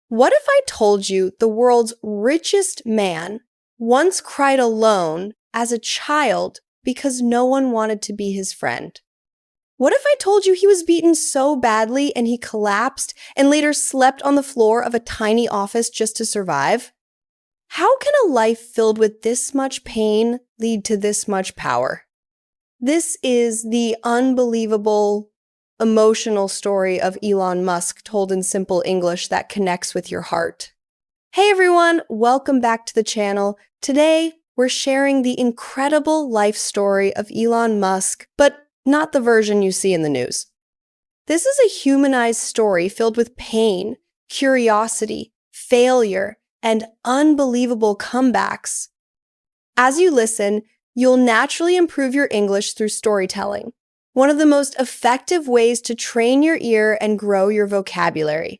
What if I told you the world's richest man once cried alone as a child because no one wanted to be his friend? What if I told you he was beaten so badly and he collapsed and later slept on the floor of a tiny office just to survive? How can a life filled with this much pain lead to this much power? This is the unbelievable, emotional story of Elon Musk told in simple English that connects with your heart. Hey everyone, welcome back to the channel. Today, we're sharing the incredible life story of Elon Musk, but not the version you see in the news. This is a humanized story filled with pain, curiosity, failure, and unbelievable comebacks. As you listen, you'll naturally improve your English through storytelling, one of the most effective ways to train your ear and grow your vocabulary.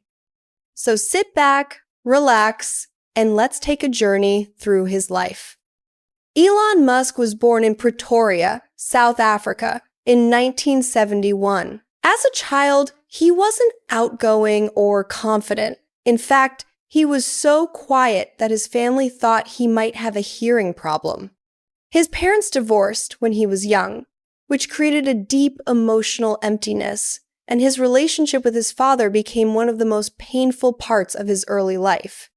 So sit back, relax, and let's take a journey through his life. Elon Musk was born in Pretoria, South Africa, in 1971. As a child, he wasn't outgoing or confident. In fact, he was so quiet that his family thought he might have a hearing problem. His parents divorced when he was young, which created a deep emotional emptiness, and his relationship with his father became one of the most painful parts of his early life.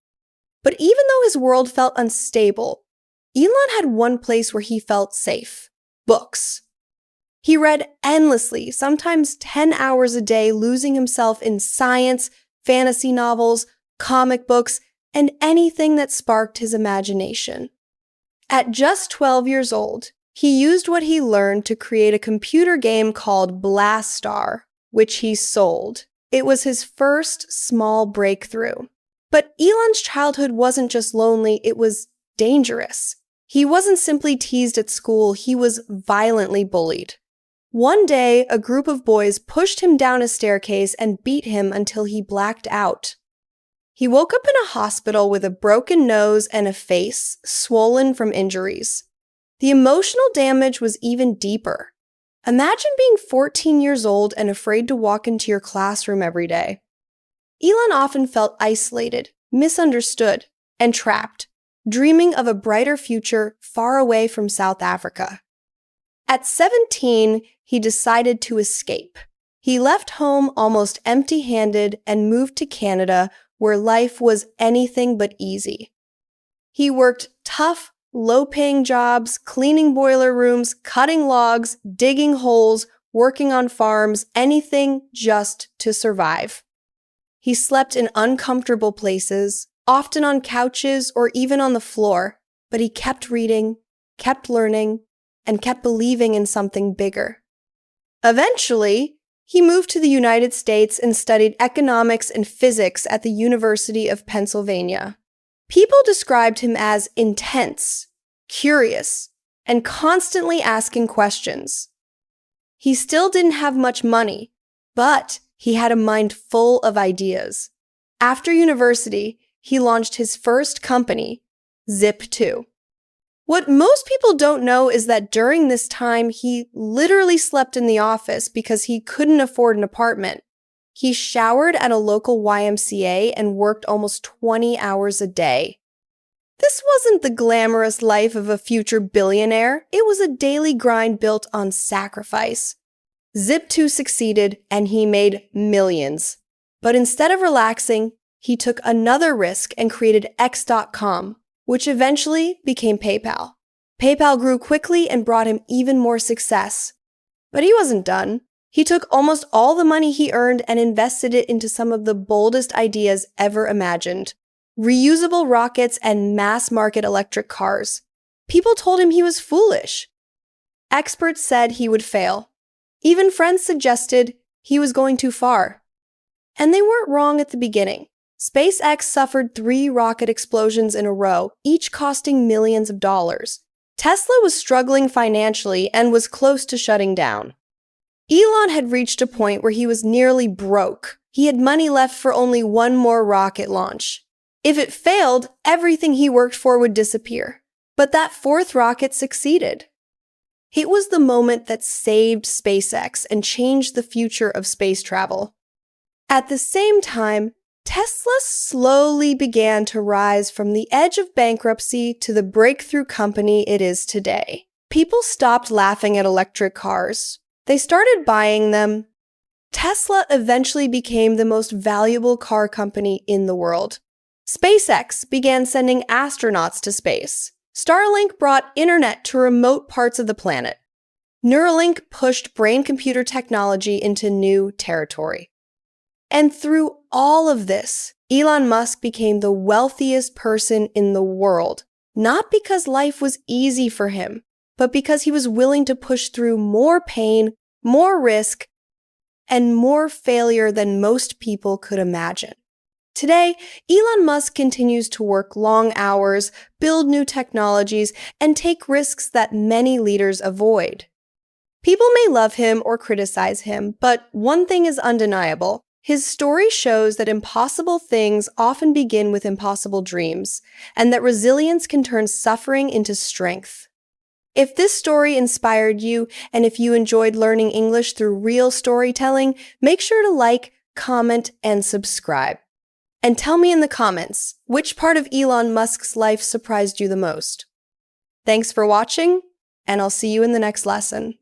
But even though his world felt unstable, Elon had one place where he felt safe: books. He read endlessly, sometimes 10 hours a day, losing himself in science, fantasy novels, comic books, and anything that sparked his imagination. At just 12 years old, he used what he learned to create a computer game called Blastar, which he sold. It was his first small breakthrough. But Elon's childhood wasn't just lonely, it was dangerous. He wasn't simply teased at school, he was violently bullied. One day, a group of boys pushed him down a staircase and beat him until he blacked out. He woke up in a hospital with a broken nose and a face swollen from injuries. The emotional damage was even deeper. Imagine being 14 years old and afraid to walk into your classroom every day. Elon often felt isolated, misunderstood, and trapped, dreaming of a brighter future far away from South Africa. At 17, he decided to escape. He left home almost empty-handed and moved to Canada, where life was anything but easy. He worked tough, low-paying jobs, cleaning boiler rooms, cutting logs, digging holes, working on farms, anything just to survive. He slept in uncomfortable places, often on couches or even on the floor, but he kept reading, kept learning, and kept believing in something bigger. Eventually, he moved to the United States and studied economics and physics at the University of Pennsylvania. People described him as intense, curious, and constantly asking questions. He still didn't have much money, but he had a mind full of ideas. After university, he launched his first company, Zip2. What most people don't know is that during this time, he literally slept in the office because he couldn't afford an apartment. He showered at a local YMCA and worked almost 20 hours a day. This wasn't the glamorous life of a future billionaire. It was a daily grind built on sacrifice. Zip2 succeeded and he made millions. But instead of relaxing, he took another risk and created X.com, which eventually became PayPal. PayPal grew quickly and brought him even more success. But he wasn't done. He took almost all the money he earned and invested it into some of the boldest ideas ever imagined: reusable rockets and mass-market electric cars. People told him he was foolish. Experts said he would fail. Even friends suggested he was going too far. And they weren't wrong at the beginning. SpaceX suffered 3 rocket explosions in a row, each costing millions of dollars. Tesla was struggling financially and was close to shutting down. Elon had reached a point where he was nearly broke. He had money left for only one more rocket launch. If it failed, everything he worked for would disappear. But that 4th rocket succeeded. It was the moment that saved SpaceX and changed the future of space travel. At the same time, Tesla slowly began to rise from the edge of bankruptcy to the breakthrough company it is today. People stopped laughing at electric cars. They started buying them. Tesla eventually became the most valuable car company in the world. SpaceX began sending astronauts to space. Starlink brought internet to remote parts of the planet. Neuralink pushed brain-computer technology into new territory. And through all of this, Elon Musk became the wealthiest person in the world, not because life was easy for him, but because he was willing to push through more pain, more risk, and more failure than most people could imagine. Today, Elon Musk continues to work long hours, build new technologies, and take risks that many leaders avoid. People may love him or criticize him, but one thing is undeniable. His story shows that impossible things often begin with impossible dreams, and that resilience can turn suffering into strength. If this story inspired you, and if you enjoyed learning English through real storytelling, make sure to like, comment, and subscribe. And tell me in the comments, which part of Elon Musk's life surprised you the most? Thanks for watching, and I'll see you in the next lesson.